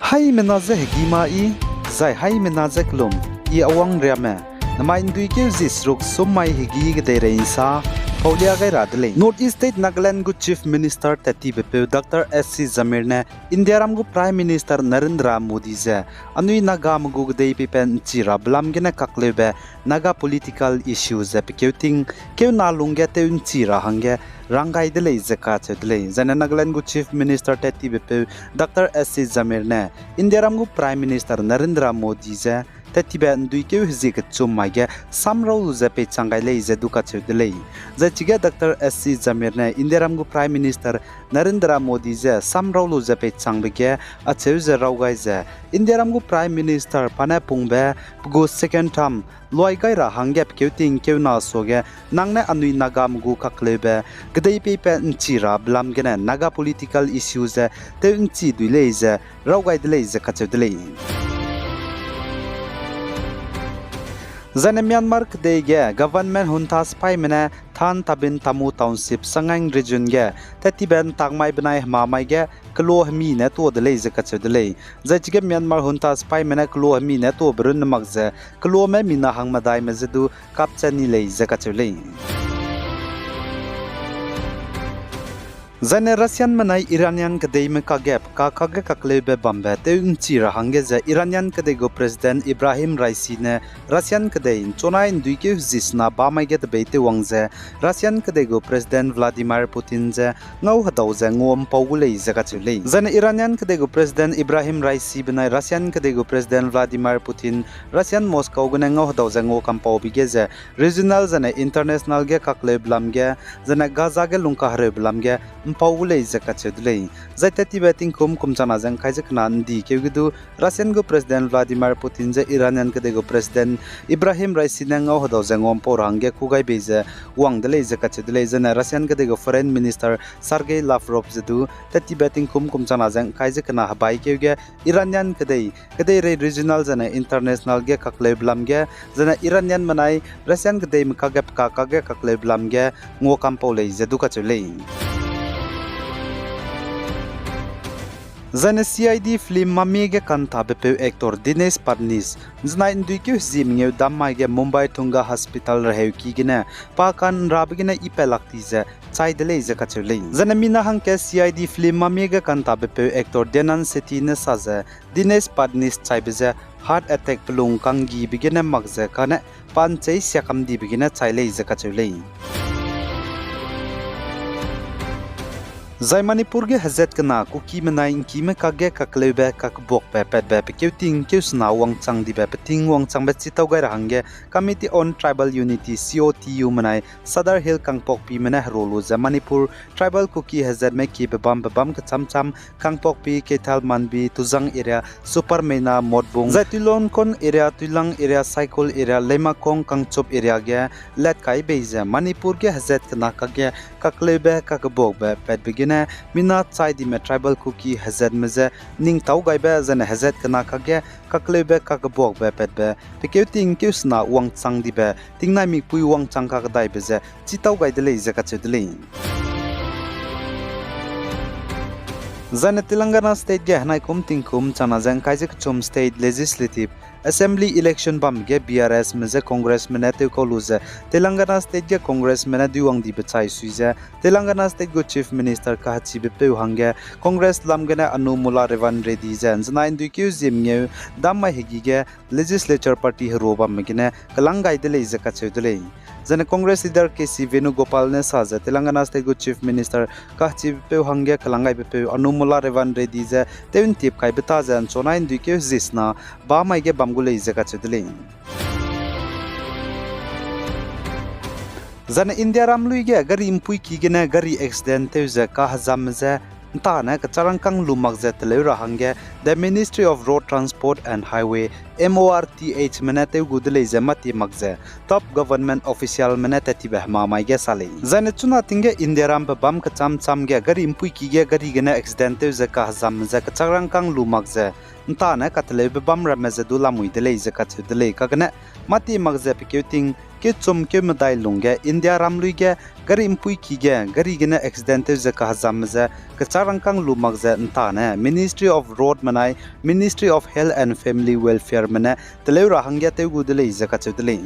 Hai menaze hegima I zai hai menaze klum I awang riame nama indui ke zisruk sumai hegi gedere insa Paulia gai radle North East State Nagaland gu Chief Minister Tati Bepe Dr. S.C. Zamir ne India ram gu Prime Minister Narendra Modi ze anui Naga gu gdei pipen chira blam gena kaklebe Naga political issues ze pikuting keu na lungge te un chira hange rangai dele zaka chedle zana Nagaland gu Chief Minister Tati Bepe Dr. S.C. Zamir ne India ram gu Prime Minister Narendra Modi ze Tatiba ndui keu hizik chummaige samrau zape changai le ze duka chedle zachiga Dr. S.C. Zamir ne India ram gu Prime Minister Narendra Modi ze samrau lu zape changbege acheu ze raugai ze India ram gu Prime Minister pana pungbe go second term loi gai ra hangyap keuting keuna soge nangne anui Nagam gu kaklebe gdei pe nchira blam gena Naga political issues te nchi duile ze raugai dele ze kachedle Zane Myanmar kdege government hunta spy mena than tabin tamu township sangang region ge tatiben tangmai benai mamai ge klo hmi ne to de lei zaka chedle zachige Myanmar hunta spy mena klo hmi ne to brun magze klo me mina hangmadai mezedu kapchani lei zaka chele Zane Russian manai Iranian kadei me kagep kage kaklebe bambe te unchi rahange ze Iranian kadei go President Ibrahim Raisi ne Russian kadei chonai duike jisna bamai get beite wangze Russian kadei go President Vladimir Putin je ngau hadau ze ngom paulei zaka chule Zane Iranian kadei go President Ibrahim Raisi benai Russian kadei go President Vladimir Putin Russian Moscow gane ngau hadau ze ngo kampau bige ze regional zane international ge kakle blamge zane Gaza ge lungka hare blamge Paulei zaka chedlei zaitati bating kum chana jang khaijak nan di keugidu Russian go President Vladimir Putin je Iranian ke go President Ibrahim Raisi nangau hodo jangom porangge kugai beje wangdlei zaka chedlei jana Russian ke go Foreign Minister Sergei Lavrov jedu tati bating kum chana jang khaijak na habai keuge Iranian ke re regional jana international ge kaklei blamge jana Iranian manai Russian ke mkagap kage kaklei blamge ngo kampolei jedu ka chelei Zane CID film mamige kanta bepe actor Dinesh Parnis zna induike zimnge dammaige Mumbai Tunga Hospital raheuki gine pakan rabgine ipelakti ze chaidele ze kachele zane mina hangke CID film mamige kanta bepe actor Denan Sethi ne saze Dinesh Parnis chaibeze heart attack plung kangi bigine magze kane panchei syakam di bigine chaile ze kachele Zai Manipur ge hazet kana kuki menai ki me kage kaklebe kak bok pe pet be keuting keusna wang chang di be ting wang chang be chitau gai range Committee on Tribal Unity COTU menai Sadar Hill kangpok pi mena rolu za Manipur tribal kuki hazet me ki be bam ka cham kangpok pi ketal manbi tuzang area super mena modbung zaitulon kon area tulang area cycle area lemakong kangchop area ge let kai be za Manipur ge hazet kana kage kaklebe kak bok be pet begin mina chai di me tribal cookie hazard meze ning tau gai be zan hazard kana kage kaklebe kak bok be pet be pekeuting keusna wang chang di be tingnai mi pui wang chang ka dai be ze chitau gai dele ze ka chedle zan Telangana state ge hanai kum tingkum chana jang kaijek chom state legislative Assembly election bam ge BRS meze Congress menate koluze Telangana state ge Congress mena duang di bechai suize Telangana state go chief minister ka chi be pe hange Congress lamgena Anumula Revan Reddy jan 9 zimnge damma hegi ge legislature party roba megine kalangai dele zaka chedle Zane Congress leader KC Venugopal ne saja Telangana state go chief minister ka chi be hange kalangai be pe Anumula Revan Reddy je teun tip kai beta jan 9 zisna ba mai ge bamgule zaka chedle Zane India ramlui ge gari impui ki gena gari accident te ze ka hazam ze ta na ka charangkang lumak ze tele rahange the Ministry of Road Transport and Highway MORTH menate gudle ze mati magze top government official menate tibe mamai ge sale zane chuna tinge India ram bam ka cham ge gari impui ki ge gari gena accident te ze ka hazam ze ka charangkang lumak ze ta na ka tele bam rameze dula muidele ze ka chedele ka gena mati magze pekeuting ke chum ke madai lungge India ramluige gari impui kige gari gena accident ze ka hazam ze ka charangkang lumak ze ntane Ministry of Road manai Ministry of Health and Family Welfare mane teleura hangya te gudele ze ka chudele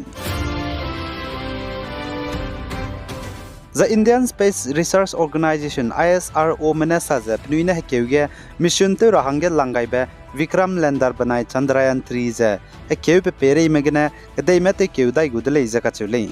The Indian Space Research Organization ISRO manasa ze pnuina hekeuge mission te rahange langaibe Vikram lander banai Chandrayaan 3 ze hekeu pe pere imegene kadai mate keudai gudele ze ka chule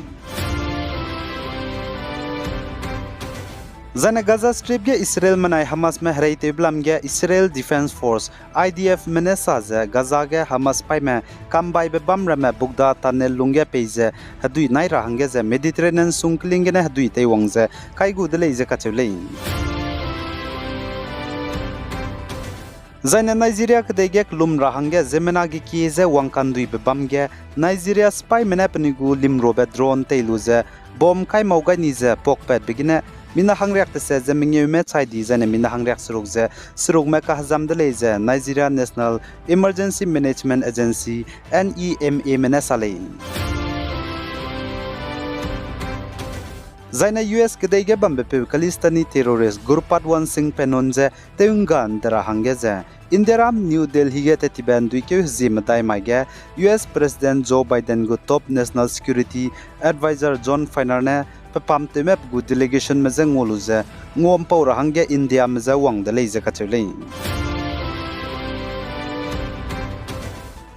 Zana Gaza Strip ge Israel manai Hamas me harai te blam ge Israel Defense Force IDF manasa ze Gaza ge Hamas pai me kambai be bamra me bugda tanel lungge peize hadui nai rahange ze Mediterranean sungkling ne hadui te wongze kai gudele ze ka chule Zaina Nigeria kadege lum rahange zemena gi kize wangkandui be bamge Nigeria spy mena pnigu limro be drone te luze bom kai mauga ni ze pokpet begine Mina hangriak te se zemingye me chai di zane mina hangriak suruk me ka hazam de leze Nigeria National Emergency Management Agency NEMA mena sale Zaina US kedege bambe pe Kalistani terrorist Gurpatwan Singh Penonze teungan dara hangeze Indiram New Delhi ge tetiban duike zimatai mage US President Joe Biden go top National Security Advisor John Feinerne pam temep gu delegation mezeng ngoluze ngom paura hangge India meza wang de leize ka chule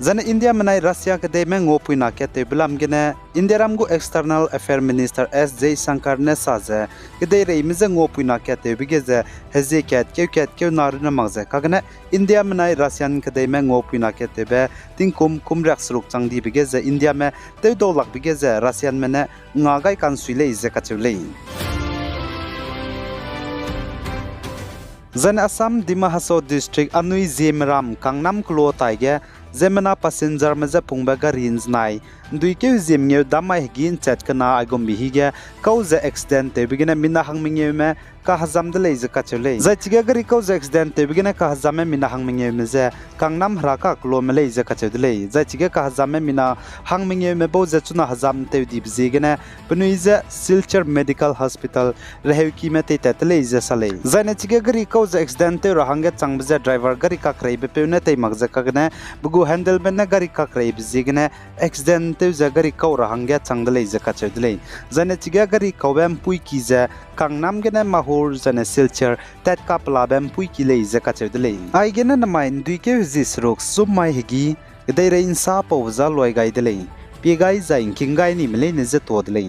Zana India manai Russia ke de mengo puina ke te blam gene India ram gu External Affair Minister S J Shankar ne saze ke de rei mezeng ngo puina ke te bigeze heze ket ke narina magze kagane India manai Russian ke de mengo puina ke te be tingkum kumrak sruk changdi bigeze India me te dolak bigeze Russian mene ngagai kan suile ize ka chule Zan Assam Dima Haso District Anui Zemram Kangnam Klo Taige Zemena passenger meza pungba garins nai duike zemnge damai gin chat kana agom bihige cause accident te bigina mina hangmingye me ka hazam de leize ka chole zachiga gari cause accident te bigina ka hazam me mina hangmingye me ze kangnam hraka klo me leize ka chedle zachiga ka hazam me mina hangmingye me bo ze chuna hazam te di bzigene pnuize Silchar Medical Hospital rehki me te leize sale zaine chiga gari cause accident te rahange changbze driver gari ka krei be pune te magze kagne bugu handle ben na gari ka krei bzigene accident te gari kau rahangya changdle ze ka chedle zaine chiga gari kawem pui ki ze kangnam gene mahur zane Silchar tat ka plabem pui ki le ze ka chedle ai gene na main duike zis rok sumai higi gdai re insa po za loi gai dele pi gai za inking gai ni mele ne ze todle